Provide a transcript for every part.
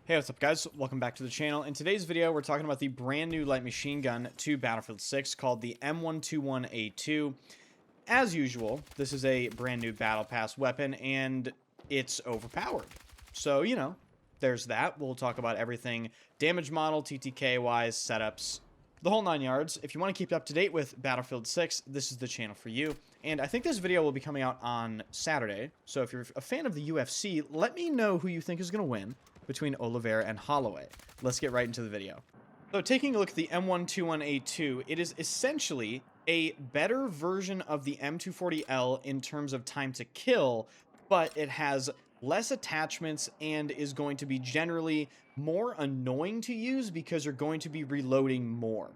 Hey, what's up guys? Welcome back to the channel. In today's video, we're talking about the brand new light machine gun to Battlefield 6 called the M121A2. As usual, this is a brand new Battle Pass weapon and it's overpowered. So, there's that. We'll talk about everything damage model, TTK-wise, setups, the whole 9 yards. If you want to keep up to date with Battlefield 6, this is the channel for you. And I think this video will be coming out on Saturday. So if you're a fan of the UFC, let me know who you think is going to win between Oliveira and Holloway. Let's get right into the video. So taking a look at the M121A2, it is essentially a better version of the M240L in terms of time to kill, but it has less attachments and is going to be generally more annoying to use because you're going to be reloading more.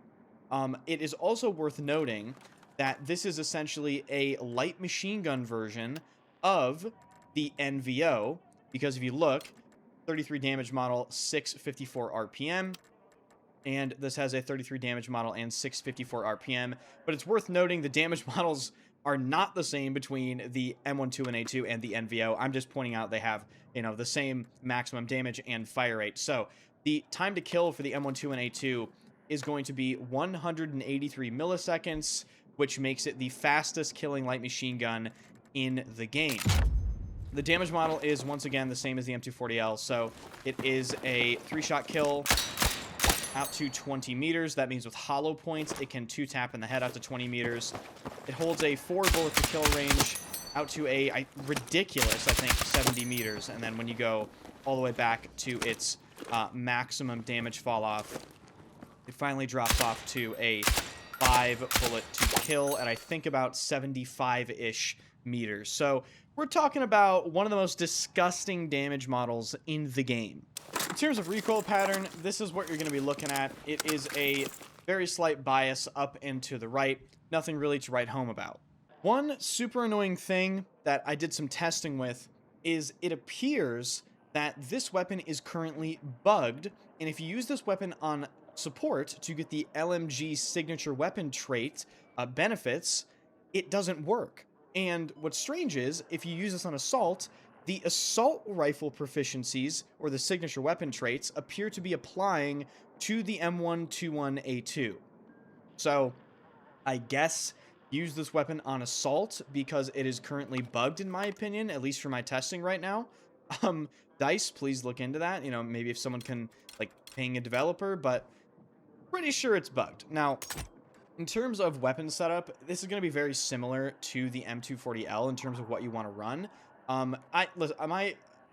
It is also worth noting that this is essentially a light machine gun version of the NVO, because if you look, 33 damage model, 654 RPM, and this has a 33 damage model and 654 RPM, but it's worth noting the damage models are not the same between the M121A2 and the NVO. I'm just pointing out they have, the same maximum damage and fire rate. So the time to kill for the M121A2 is going to be 183 milliseconds, which makes it the fastest killing light machine gun in the game. The damage model is, once again, the same as the M240L, so it is a 3-shot kill out to 20 meters. That means with hollow points, it can 2-tap in the head out to 20 meters. It holds a 4-bullet per kill range out to a ridiculous, I think, 70 meters. And then when you go all the way back to its maximum damage fall-off, it finally drops off to a 5-bullet to kill at, I think, about 75-ish meters. So we're talking about one of the most disgusting damage models in the game. In terms of recoil pattern, this is what you're going to be looking at. It is a very slight bias up and to the right. Nothing really to write home about. One super annoying thing that I did some testing with is it appears that this weapon is currently bugged, and if you use this weapon on support to get the LMG signature weapon trait benefits, it doesn't work. And what's strange is, if you use this on assault, the assault rifle proficiencies, or the signature weapon traits, appear to be applying to the M121A2. So, I guess use this weapon on assault because it is currently bugged, in my opinion, at least for my testing right now. DICE, please look into that. Maybe if someone can, paying a developer, but pretty sure it's bugged. Now, in terms of weapon setup, this is going to be very similar to the M240L in terms of what you want to run.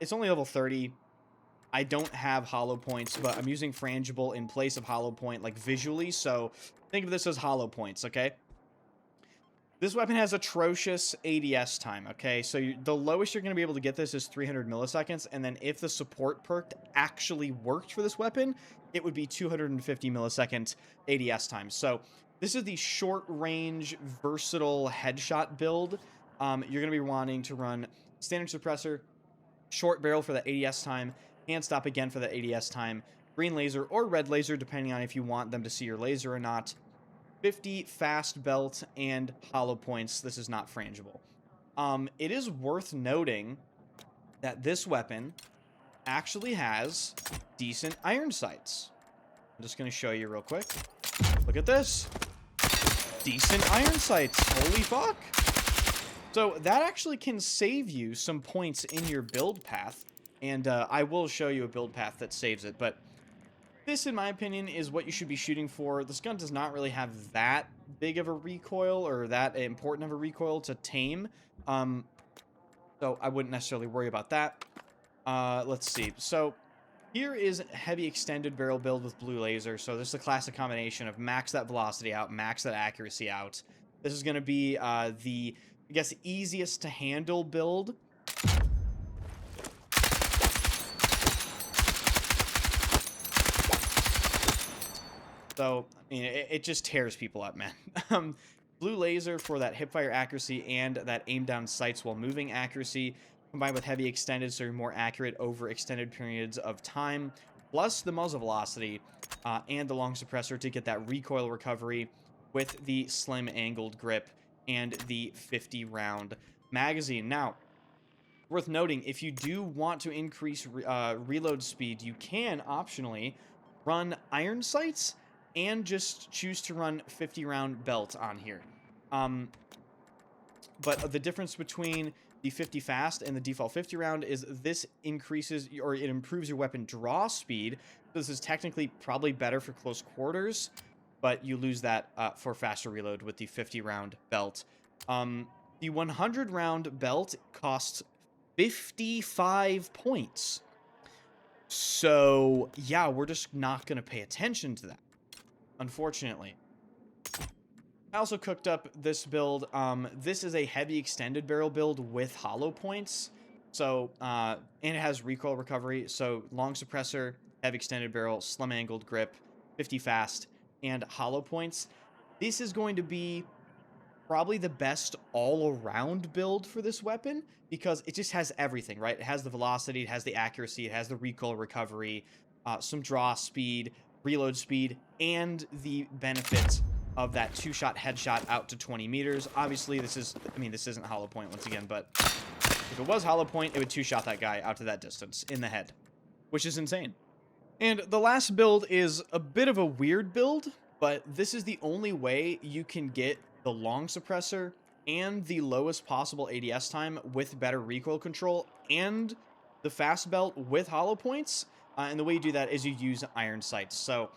It's only level 30. I don't have hollow points, but I'm using frangible in place of hollow point, visually. So think of this as hollow points, okay? This weapon has atrocious ADS time, okay? So the lowest you're going to be able to get this is 300 milliseconds, and then if the support perk actually worked for this weapon, it would be 250 millisecond ADS time. So this is the short-range, versatile headshot build. You're going to be wanting to run standard suppressor, short barrel for the ADS time, hand stop again for the ADS time, green laser or red laser, depending on if you want them to see your laser or not, 50 fast belt, and hollow points. This is not frangible. It is worth noting that this weapon actually has decent iron sights. I'm just going to show you real quick. Look at this. Decent iron sights. Holy fuck. So that actually can save you some points in your build path. And I will show you a build path that saves it. But this, in my opinion, is what you should be shooting for. This gun does not really have that big of a recoil or that important of a recoil to tame. So I wouldn't necessarily worry about that. Let's see. So here is heavy extended barrel build with blue laser. So this is a classic combination of max that velocity out, max that accuracy out. This is going to be the, I guess, easiest to handle build. So, it just tears people up, man. Blue laser for that hipfire accuracy and that aim down sights while moving accuracy, combined with heavy extended, so you're more accurate over extended periods of time, plus the muzzle velocity and the long suppressor to get that recoil recovery with the slim angled grip and the 50 round magazine. Now, Worth noting, if you do want to increase reload speed, you can optionally run iron sights and just choose to run 50-round belt on here. But the difference between the 50 fast and the default 50 round is this increases, or it improves your weapon draw speed. This is technically probably better for close quarters, but you lose that for faster reload with the 50 round belt. The 100 round belt costs 55 points. So yeah, we're just not going to pay attention to that, unfortunately. I also cooked up this build. This is a heavy extended barrel build with hollow points. So, and it has recoil recovery. So long suppressor, heavy extended barrel, slim angled grip, 50 fast, and hollow points. This is going to be probably the best all-around build for this weapon because it just has everything, right? It has the velocity, it has the accuracy, it has the recoil recovery, some draw speed, reload speed, and the benefits of that two-shot headshot out to 20 meters. Obviously, this isn't hollow point once again, but if it was hollow point, it would two-shot that guy out to that distance in the head, which is insane. And the last build is a bit of a weird build, but this is the only way you can get the long suppressor and the lowest possible ADS time with better recoil control and the fast belt with hollow points. And the way you do that is you use iron sights. So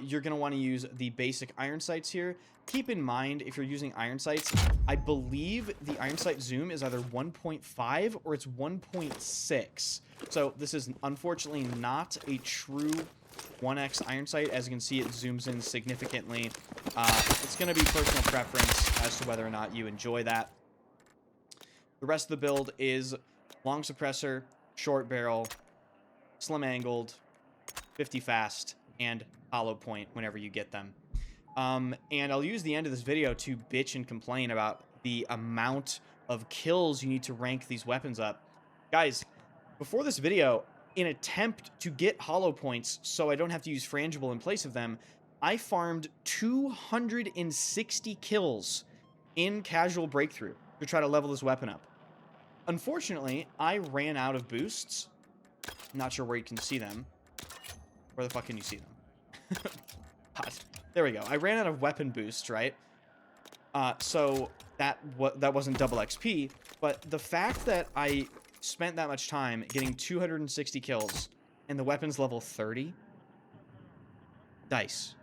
you're going to want to use the basic iron sights here. Keep in mind, if you're using iron sights, I believe the iron sight zoom is either 1.5 or it's 1.6. So this is unfortunately not a true 1x iron sight. As you can see, it zooms in significantly. It's going to be personal preference as to whether or not you enjoy that. The rest of the build is long suppressor, short barrel, slim angled, 50 fast, and hollow point whenever you get them. And I'll use the end of this video to bitch and complain about the amount of kills you need to rank these weapons up. Guys, before this video, in an attempt to get hollow points so I don't have to use frangible in place of them, I farmed 260 kills in casual breakthrough to try to level this weapon up. Unfortunately, I ran out of boosts. Not sure where you can see them. Where the fuck can you see them? God. There we go. I ran out of weapon boosts, right? So that wasn't double XP, but the fact that I spent that much time getting 260 kills and the weapon's level 30, dice.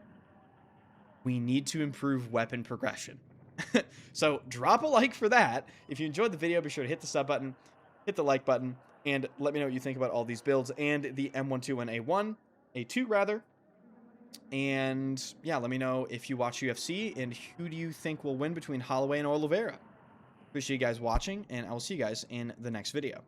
We need to improve weapon progression. So drop a like for that. If you enjoyed the video, be sure to hit the sub button, hit the like button, and let me know what you think about all these builds and the M121A1, A2 rather. And yeah, let me know if you watch UFC and who do you think will win between Holloway and Oliveira. Appreciate you guys watching, and I will see you guys in the next video.